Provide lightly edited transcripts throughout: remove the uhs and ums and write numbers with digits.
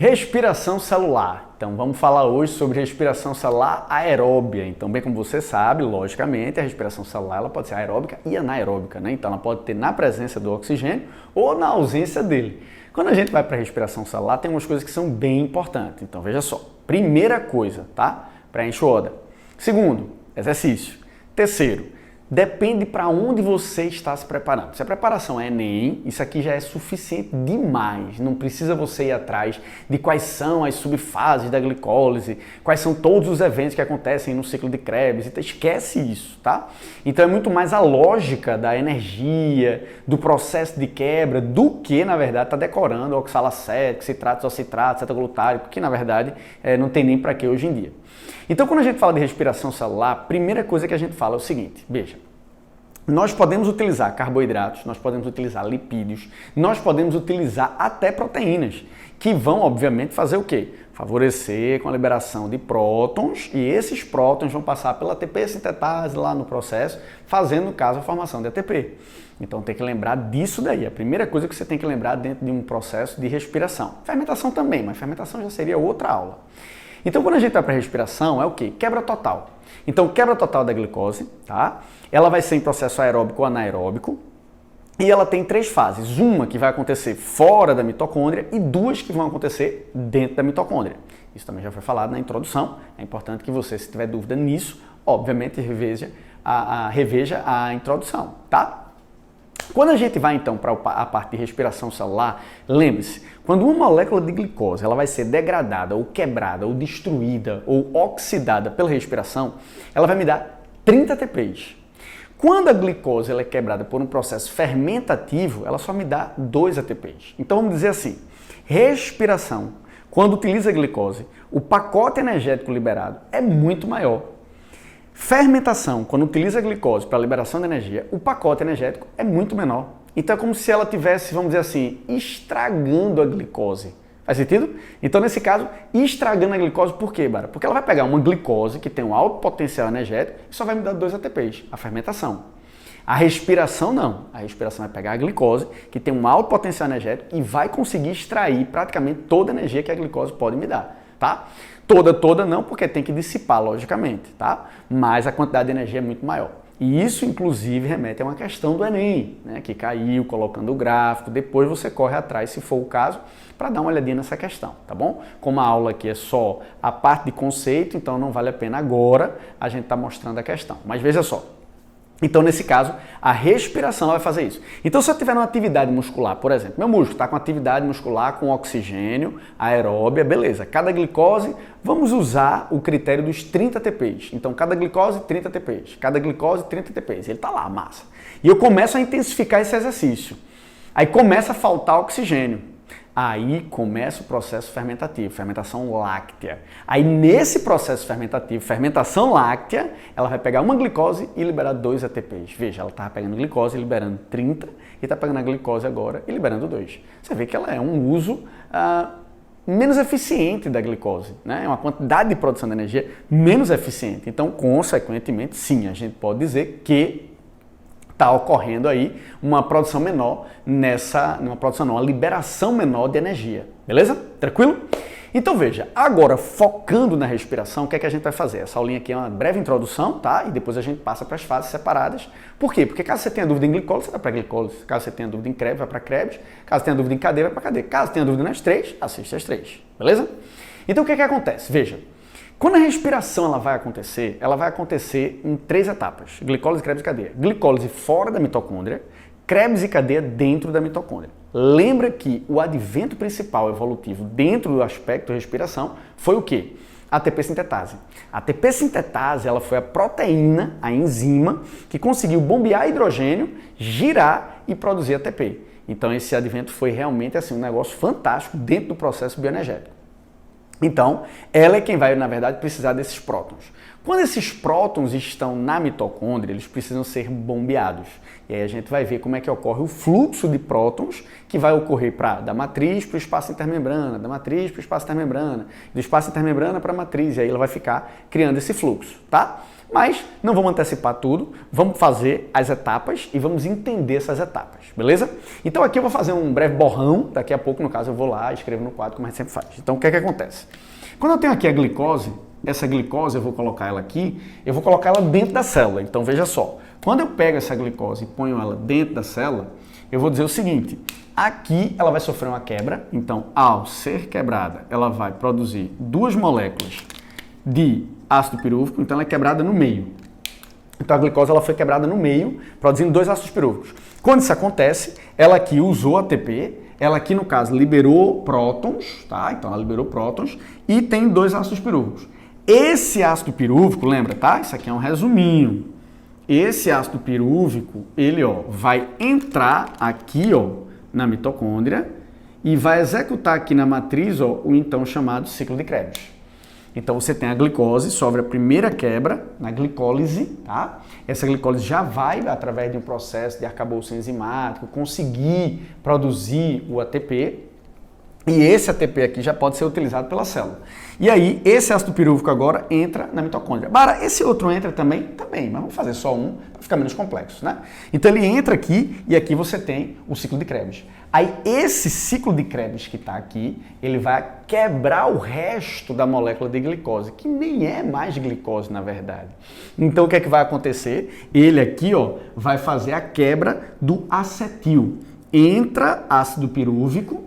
Respiração celular. Então vamos falar hoje sobre respiração celular aeróbia. Então, bem como você sabe, logicamente, a respiração celular ela pode ser aeróbica e anaeróbica, né? Então ela pode ter na presença do oxigênio ou na ausência dele. Quando a gente vai para a respiração celular, tem umas coisas que são bem importantes. Então veja só. Primeira coisa, tá? Preenche o ODA. Segundo, exercício. Terceiro, depende para onde você está se preparando. Se a preparação é Enem, isso aqui já é suficiente demais. Não precisa você ir atrás de quais são as subfases da glicólise, quais são todos os eventos que acontecem no ciclo de Krebs. Então, esquece isso, tá? Então é muito mais a lógica da energia, do processo de quebra, do que, na verdade, tá decorando oxalacético, citrato, citrato, cetaglutário, porque, na verdade, não tem nem para que hoje em dia. Então, quando a gente fala de respiração celular, a primeira coisa que a gente fala é o seguinte, veja, nós podemos utilizar carboidratos, nós podemos utilizar lipídios, nós podemos utilizar até proteínas, que vão, obviamente, fazer o quê? Favorecer com a liberação de prótons, e esses prótons vão passar pela ATP sintetase lá no processo, fazendo, no caso, a formação de ATP. Então tem que lembrar disso daí, a primeira coisa que você tem que lembrar dentro de um processo de respiração. Fermentação também, mas fermentação já seria outra aula. Então, quando a gente vai para a respiração, é o quê? Quebra total. Então, quebra total da glicose, tá? Ela vai ser em processo aeróbico ou anaeróbico. E ela tem 3 fases. Uma que vai acontecer fora da mitocôndria e 2 que vão acontecer dentro da mitocôndria. Isso também já foi falado na introdução. É importante que você, se tiver dúvida nisso, obviamente reveja a introdução, tá? Quando a gente vai então para a parte de respiração celular, lembre-se, quando uma molécula de glicose ela vai ser degradada ou quebrada ou destruída ou oxidada pela respiração, ela vai me dar 30 ATPs. Quando a glicose ela é quebrada por um processo fermentativo, ela só me dá 2 ATPs. Então vamos dizer assim, respiração, quando utiliza a glicose, o pacote energético liberado é muito maior. Fermentação, quando utiliza a glicose para a liberação de energia, o pacote energético é muito menor. Então é como se ela estivesse, vamos dizer assim, estragando a glicose. Faz sentido? Então, nesse caso, estragando a glicose, por quê, Bara? Porque ela vai pegar uma glicose que tem um alto potencial energético e só vai me dar 2 ATPs, a fermentação. A respiração não. A respiração vai pegar a glicose, que tem um alto potencial energético, e vai conseguir extrair praticamente toda a energia que a glicose pode me dar, tá? Toda não, porque tem que dissipar, logicamente, tá? Mas a quantidade de energia é muito maior. E isso, inclusive, remete a uma questão do Enem, né? Que caiu, colocando o gráfico, depois você corre atrás, se for o caso, para dar uma olhadinha nessa questão, tá bom? Como a aula aqui é só a parte de conceito, então não vale a pena agora a gente estar mostrando a questão. Mas veja só. Então, nesse caso, a respiração vai fazer isso. Então, se eu tiver uma atividade muscular, por exemplo, meu músculo está com atividade muscular com oxigênio, aeróbia, beleza. Cada glicose, vamos usar o critério dos 30 ATPs. Então, cada glicose, 30 ATPs. Cada glicose, 30 ATPs. Ele está lá, massa. E eu começo a intensificar esse exercício. Aí começa a faltar oxigênio. Aí começa o processo fermentativo, fermentação láctea. Aí nesse processo fermentativo, fermentação láctea, ela vai pegar uma glicose e liberar 2 ATPs. Veja, ela estava pegando glicose e liberando 30 e está pegando a glicose agora e liberando 2. Você vê que ela é um uso menos eficiente da glicose, né? É uma quantidade de produção de energia menos eficiente. Então, consequentemente, sim, a gente pode dizer que está ocorrendo aí uma produção menor uma liberação menor de energia, beleza? Tranquilo? Então veja, agora focando na respiração, o que é que a gente vai fazer? Essa aulinha aqui é uma breve introdução, tá? E depois a gente passa para as fases separadas. Por quê? Porque caso você tenha dúvida em glicólise, você vai para glicólise. Caso você tenha dúvida em Krebs, vai para Krebs. Caso você tenha dúvida em cadeia, vai para cadeia. Caso tenha dúvida nas 3, assiste as 3, beleza? Então o que é que acontece? Veja, quando a respiração ela vai acontecer em 3 etapas. Glicólise, Krebs e cadeia. Glicólise fora da mitocôndria, Krebs e cadeia dentro da mitocôndria. Lembra que o advento principal evolutivo dentro do aspecto respiração foi o quê? A ATP sintetase. A ATP sintetase ela foi a proteína, a enzima, que conseguiu bombear hidrogênio, girar e produzir ATP. Então esse advento foi realmente assim, um negócio fantástico dentro do processo bioenergético. Então, ela é quem vai, na verdade, precisar desses prótons. Quando esses prótons estão na mitocôndria, eles precisam ser bombeados. E aí a gente vai ver como é que ocorre o fluxo de prótons que vai ocorrer da matriz para o espaço intermembrana, da matriz para o espaço intermembrana, do espaço intermembrana para a matriz. E aí ela vai ficar criando esse fluxo, tá? Mas não vamos antecipar tudo, vamos fazer as etapas e vamos entender essas etapas, beleza? Então aqui eu vou fazer um breve borrão, daqui a pouco, no caso, eu vou lá e escrevo no quadro, como a gente sempre faz. Então o que é que acontece? Quando eu tenho aqui a glicose, essa glicose eu vou colocar ela aqui, eu vou colocar ela dentro da célula. Então veja só, quando eu pego essa glicose e ponho ela dentro da célula, eu vou dizer o seguinte, aqui ela vai sofrer uma quebra, então ao ser quebrada, ela vai produzir duas moléculas de ácido pirúvico, então ela é quebrada no meio. Então a glicose ela foi quebrada no meio, produzindo dois ácidos pirúvicos. Quando isso acontece, ela aqui usou ATP, ela aqui no caso liberou prótons, tá? Então ela liberou prótons e tem dois ácidos pirúvicos. Esse ácido pirúvico, lembra, tá? Isso aqui é um resuminho. Esse ácido pirúvico, ele vai entrar aqui na mitocôndria e vai executar aqui na matriz o então chamado ciclo de Krebs. Então você tem a glicose, sofre a primeira quebra na glicólise, tá? Essa glicólise já vai, através de um processo de arcabouço enzimático, conseguir produzir o ATP. E esse ATP aqui já pode ser utilizado pela célula. E aí, esse ácido pirúvico agora entra na mitocôndria. Bara, esse outro entra também? Também, mas vamos fazer só um para ficar menos complexo, né? Então ele entra aqui e aqui você tem o ciclo de Krebs. Aí esse ciclo de Krebs que está aqui, ele vai quebrar o resto da molécula de glicose, que nem é mais glicose na verdade. Então o que é que vai acontecer? Ele aqui vai fazer a quebra do acetil. Entra ácido pirúvico,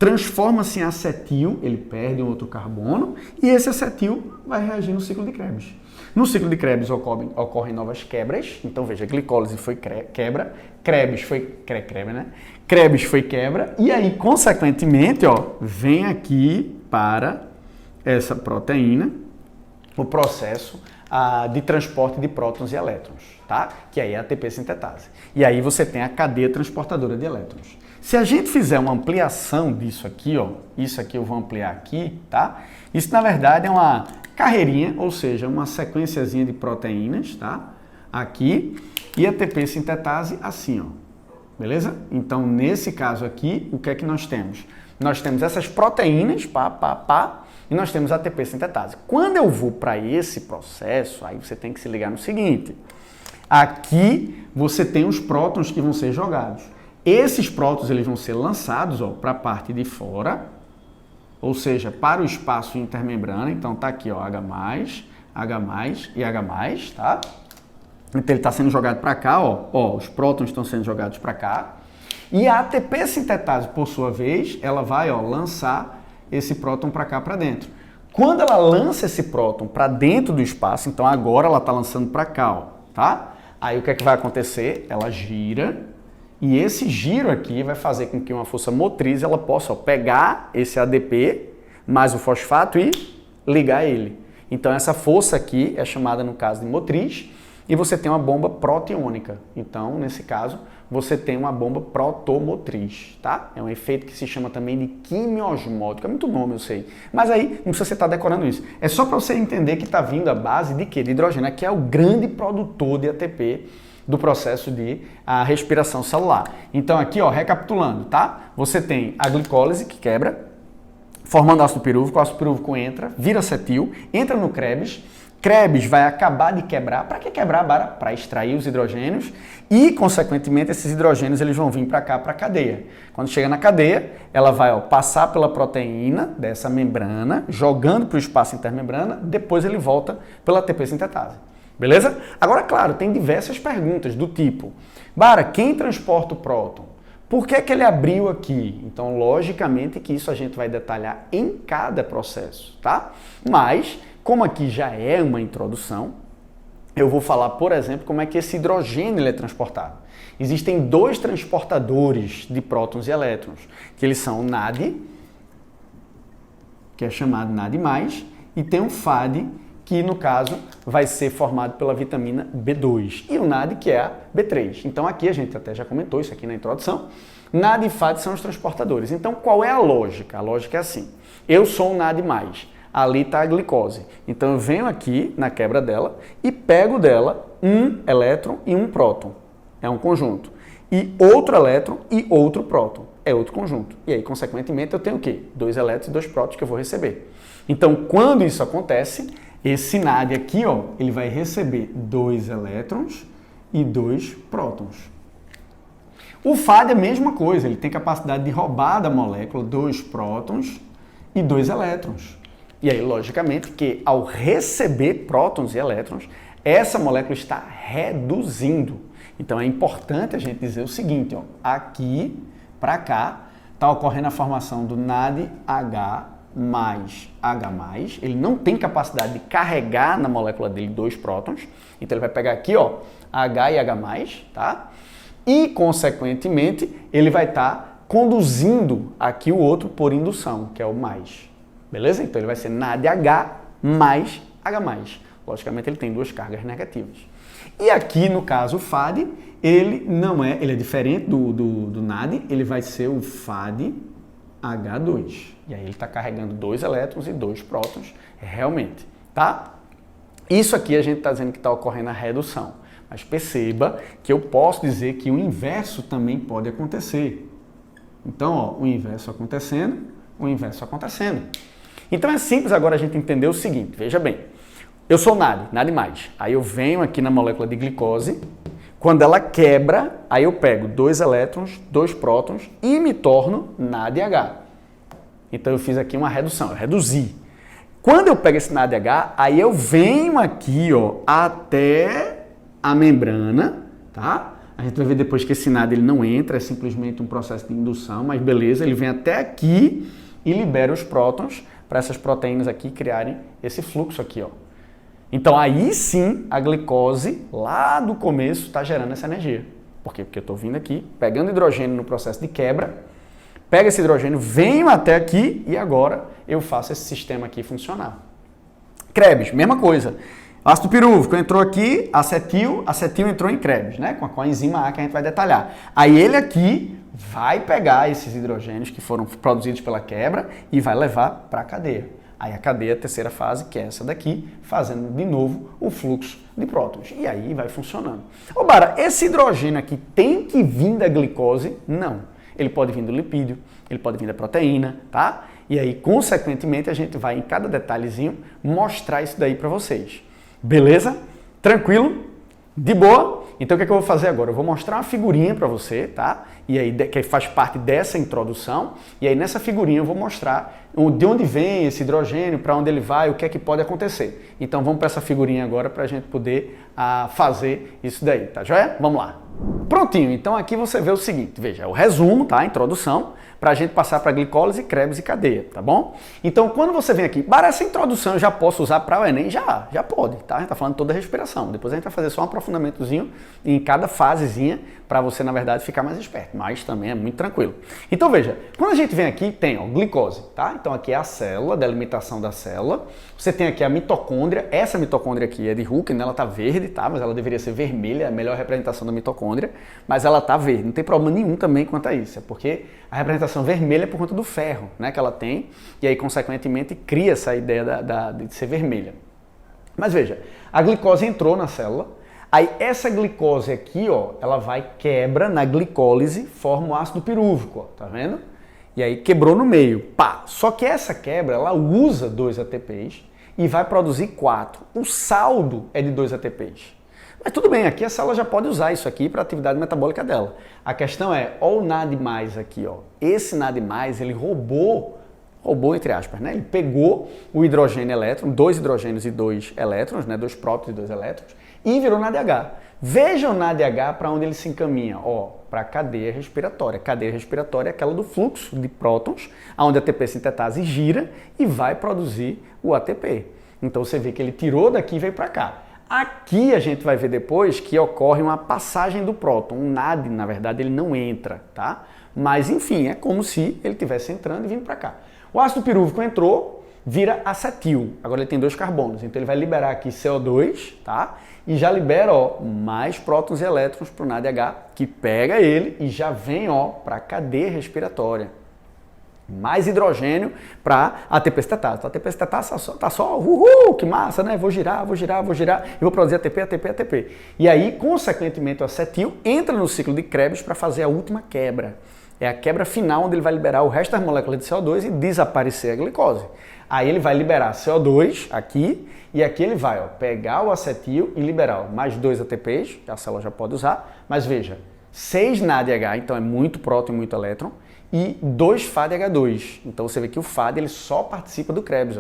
transforma-se em acetil, ele perde um outro carbono, e esse acetil vai reagir no ciclo de Krebs. No ciclo de Krebs ocorrem novas quebras, então veja, glicólise foi quebra, Krebs foi Krebs foi quebra, e aí, consequentemente, vem aqui para essa proteína o processo de transporte de prótons e elétrons, tá? Que aí é a ATP sintetase. E aí você tem a cadeia transportadora de elétrons. Se a gente fizer uma ampliação disso aqui, isso aqui eu vou ampliar aqui, tá? Isso na verdade é uma carreirinha, ou seja, uma sequenciazinha de proteínas, tá? Aqui, e a ATP sintetase assim, beleza? Então, nesse caso aqui, o que é que nós temos? Nós temos essas proteínas, e nós temos a ATP sintetase. Quando eu vou para esse processo, aí você tem que se ligar no seguinte. Aqui você tem os prótons que vão ser jogados. Esses prótons eles vão ser lançados para a parte de fora, ou seja, para o espaço intermembrana. Então tá aqui, H+, H+ e H+, tá? Então ele está sendo jogado para cá, os prótons estão sendo jogados para cá. E a ATP sintetase, por sua vez, ela vai lançar esse próton para cá, para dentro. Quando ela lança esse próton para dentro do espaço, então agora ela está lançando para cá, tá? Aí o que é que vai acontecer? Ela gira. E esse giro aqui vai fazer com que uma força motriz ela possa pegar esse ADP mais o fosfato e ligar ele. Então essa força aqui é chamada no caso de motriz e você tem uma bomba proteônica. Então nesse caso você tem uma bomba protomotriz, tá? É um efeito que se chama também de quimiosmótico. É muito nome, eu sei. Mas aí não precisa você estar decorando isso. É só para você entender que está vindo a base de quê? De hidrogênio, que é o grande produtor de ATP do processo de respiração celular. Então aqui, recapitulando, tá? Você tem a glicólise que quebra, formando ácido pirúvico, o ácido pirúvico entra, vira acetil, entra no Krebs, Krebs vai acabar de quebrar. Para que quebrar? Para extrair os hidrogênios e, consequentemente, esses hidrogênios eles vão vir para cá, para a cadeia. Quando chega na cadeia, ela vai passar pela proteína dessa membrana, jogando para o espaço intermembrana, depois ele volta pela ATP sintetase. Beleza? Agora, claro, tem diversas perguntas do tipo, Bara, quem transporta o próton? Por que que ele abriu aqui? Então, logicamente que isso a gente vai detalhar em cada processo, tá? Mas, como aqui já é uma introdução, eu vou falar, por exemplo, como é que esse hidrogênio ele é transportado. Existem dois transportadores de prótons e elétrons, que eles são o NAD, que é chamado NAD+, e tem um FAD, que no caso vai ser formado pela vitamina B2, e o NAD, que é a B3. Então aqui a gente até já comentou isso aqui na introdução, NAD e FAD são os transportadores. Então qual é a lógica? A lógica é assim, eu sou um NAD+, ali está a glicose. Então eu venho aqui na quebra dela e pego dela um elétron e um próton, é um conjunto, e outro elétron e outro próton, é outro conjunto. E aí, consequentemente, eu tenho o quê? 2 elétrons e 2 prótons que eu vou receber. Então, quando isso acontece, Esse NAD aqui, ó, ele vai receber 2 elétrons e 2 prótons. O FAD é a mesma coisa, ele tem capacidade de roubar da molécula 2 prótons e 2 elétrons. E aí, logicamente, que ao receber prótons e elétrons, essa molécula está reduzindo. Então é importante a gente dizer o seguinte, ó, aqui para cá está ocorrendo a formação do NADH mais H+, ele não tem capacidade de carregar na molécula dele 2 prótons, então ele vai pegar aqui, ó, H e H+, tá? E, consequentemente, ele vai estar conduzindo aqui o outro por indução, que é o mais. Beleza? Então ele vai ser NADH mais H+. Logicamente ele tem 2 cargas negativas. E aqui, no caso, o FAD, ele é diferente do NAD, ele vai ser o FAD H2. E aí ele está carregando 2 elétrons e 2 prótons, realmente, tá? Isso aqui a gente está dizendo que está ocorrendo a redução. Mas perceba que eu posso dizer que o inverso também pode acontecer. Então, ó, o inverso acontecendo, o inverso acontecendo. Então é simples agora a gente entender o seguinte, veja bem. Eu sou NAD, NAD+. Aí eu venho aqui na molécula de glicose, quando ela quebra, aí eu pego 2 elétrons, 2 prótons e me torno NADH. Então eu fiz aqui uma redução, eu reduzi. Quando eu pego esse NADH, aí eu venho aqui, ó, até a membrana, tá? A gente vai ver depois que esse NAD ele não entra, é simplesmente um processo de indução, mas beleza, ele vem até aqui e libera os prótons para essas proteínas aqui criarem esse fluxo aqui, ó. Então aí sim a glicose lá do começo está gerando essa energia. Por quê? Porque eu estou vindo aqui, pegando hidrogênio no processo de quebra, pego esse hidrogênio, venho até aqui e agora eu faço esse sistema aqui funcionar. Krebs, mesma coisa. Ácido pirúvico entrou aqui, acetil entrou em Krebs, né? Com a enzima A que a gente vai detalhar. Aí ele aqui vai pegar esses hidrogênios que foram produzidos pela quebra e vai levar para a cadeia. Aí a cadeia, a terceira fase, que é essa daqui, fazendo de novo o fluxo de prótons. E aí vai funcionando. Ô Bara, esse hidrogênio aqui tem que vir da glicose? Não. Ele pode vir do lipídio, ele pode vir da proteína, tá? E aí, consequentemente, a gente vai em cada detalhezinho mostrar isso daí para vocês. Beleza? Tranquilo? De boa? Então o que é que eu vou fazer agora? Eu vou mostrar uma figurinha para você, tá? E aí que faz parte dessa introdução. E aí nessa figurinha eu vou mostrar de onde vem esse hidrogênio, para onde ele vai, o que é que pode acontecer. Então vamos para essa figurinha agora para a gente poder fazer isso daí, tá joia? Vamos lá. Prontinho, então aqui você vê o seguinte, veja, é o resumo, tá? A introdução, para a gente passar para glicólise, Krebs e cadeia, tá bom? Então, quando você vem aqui, para essa introdução eu já posso usar para o Enem? Já pode, tá? A gente tá falando toda a respiração. Depois a gente vai fazer só um aprofundamentozinho em cada fasezinha, para você, na verdade, ficar mais esperto, mas também é muito tranquilo. Então, veja, quando a gente vem aqui, tem, ó, glicose, tá? Então, aqui é a célula, delimitação da célula. Você tem aqui a mitocôndria, essa mitocôndria aqui é de Hooker, né? Ela tá verde, tá? Mas ela deveria ser vermelha, é a melhor representação da mitocôndria, mas ela tá verde. Não tem problema nenhum também quanto a isso, é porque a representação vermelha é por conta do ferro, né, que ela tem, e aí, consequentemente, cria essa ideia de ser vermelha. Mas veja, a glicose entrou na célula, aí essa glicose aqui, ó, ela quebra na glicólise, forma o ácido pirúvico, ó, tá vendo? E aí quebrou no meio, pá! Só que essa quebra, ela usa 2 ATPs e vai produzir 4. O saldo é de 2 ATPs. Mas tudo bem, aqui a célula já pode usar isso aqui para a atividade metabólica dela. A questão é, ó o NAD+, aqui, ó. Esse NAD+, ele roubou entre aspas, né? Ele pegou o hidrogênio elétron, 2 hidrogênios e 2 elétrons, né? 2 prótons e 2 elétrons, e virou NADH. Veja o NADH para onde ele se encaminha, ó, para a cadeia respiratória. Cadeia respiratória é aquela do fluxo de prótons, onde a ATP sintetase gira e vai produzir o ATP. Então você vê que ele tirou daqui e veio para cá. Aqui a gente vai ver depois que ocorre uma passagem do próton. Um NAD, na verdade, ele não entra, tá? Mas, enfim, é como se ele estivesse entrando e vindo para cá. O ácido pirúvico entrou, vira acetil. Agora ele tem 2 carbonos, então ele vai liberar aqui CO2, tá? E já libera, ó, mais prótons e elétrons para o NADH, que pega ele e já vem, ó, para a cadeia respiratória. Mais hidrogênio para a ATP sintetase. Então, a ATP sintetase está só, uhul, que massa, né? Vou girar, e vou produzir ATP. E aí, consequentemente, o acetil entra no ciclo de Krebs para fazer a última quebra. É a quebra final, onde ele vai liberar o resto das moléculas de CO2 e desaparecer a glicose. Aí ele vai liberar CO2 aqui, e aqui ele vai pegar o acetil e liberar mais 2 ATPs, que a célula já pode usar, mas veja, 6 NADH, então é muito próton e muito elétron, e 2 FADH2. Então você vê que o FAD ele só participa do Krebs.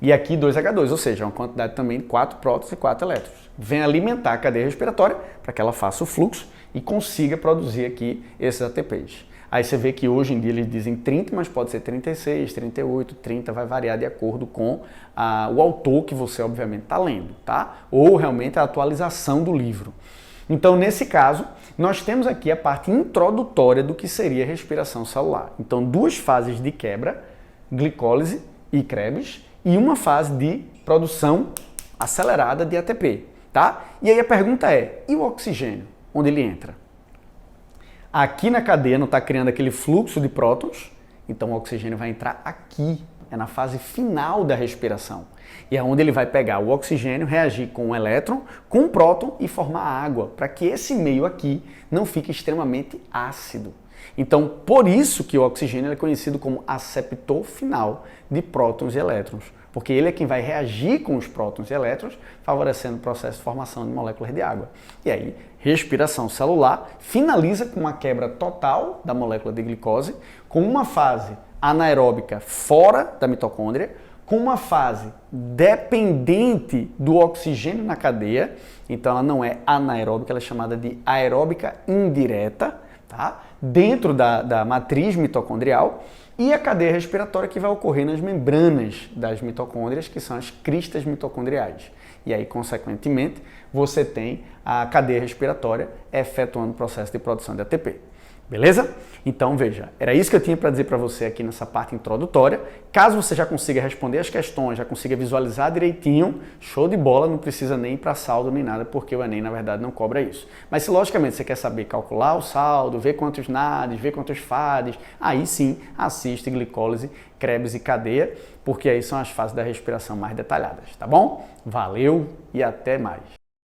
E aqui 2H2, ou seja, uma quantidade também de 4 prótons e 4 elétrons. Vem alimentar a cadeia respiratória para que ela faça o fluxo e consiga produzir aqui esses ATPs. Aí você vê que hoje em dia eles dizem 30, mas pode ser 36, 38, 30, vai variar de acordo com o autor que você obviamente está lendo, tá? Ou realmente a atualização do livro. Então, nesse caso, nós temos aqui a parte introdutória do que seria a respiração celular. Então, 2 fases de quebra, glicólise e Krebs, e uma fase de produção acelerada de ATP, tá? E aí a pergunta é, e o oxigênio? Onde ele entra? Aqui na cadeia não está criando aquele fluxo de prótons, então o oxigênio vai entrar aqui, é na fase final da respiração. E é onde ele vai pegar o oxigênio, reagir com o elétron, com o próton e formar água, para que esse meio aqui não fique extremamente ácido. Então, por isso que o oxigênio é conhecido como aceptor final de prótons e elétrons, porque ele é quem vai reagir com os prótons e elétrons, favorecendo o processo de formação de moléculas de água. E aí, respiração celular finaliza com uma quebra total da molécula de glicose, com uma fase anaeróbica fora da mitocôndria, com uma fase dependente do oxigênio na cadeia, então ela não é anaeróbica, ela é chamada de aeróbica indireta, tá? Dentro da matriz mitocondrial, e a cadeia respiratória que vai ocorrer nas membranas das mitocôndrias, que são as cristas mitocondriais. E aí, consequentemente, você tem a cadeia respiratória efetuando o processo de produção de ATP. Beleza? Então veja, era isso que eu tinha para dizer para você aqui nessa parte introdutória. Caso você já consiga responder as questões, já consiga visualizar direitinho, show de bola, não precisa nem ir para saldo nem nada, porque o Enem na verdade não cobra isso. Mas se logicamente você quer saber calcular o saldo, ver quantos NADs, ver quantos FADs, aí sim assiste glicólise, Krebs e cadeia, porque aí são as fases da respiração mais detalhadas, tá bom? Valeu e até mais!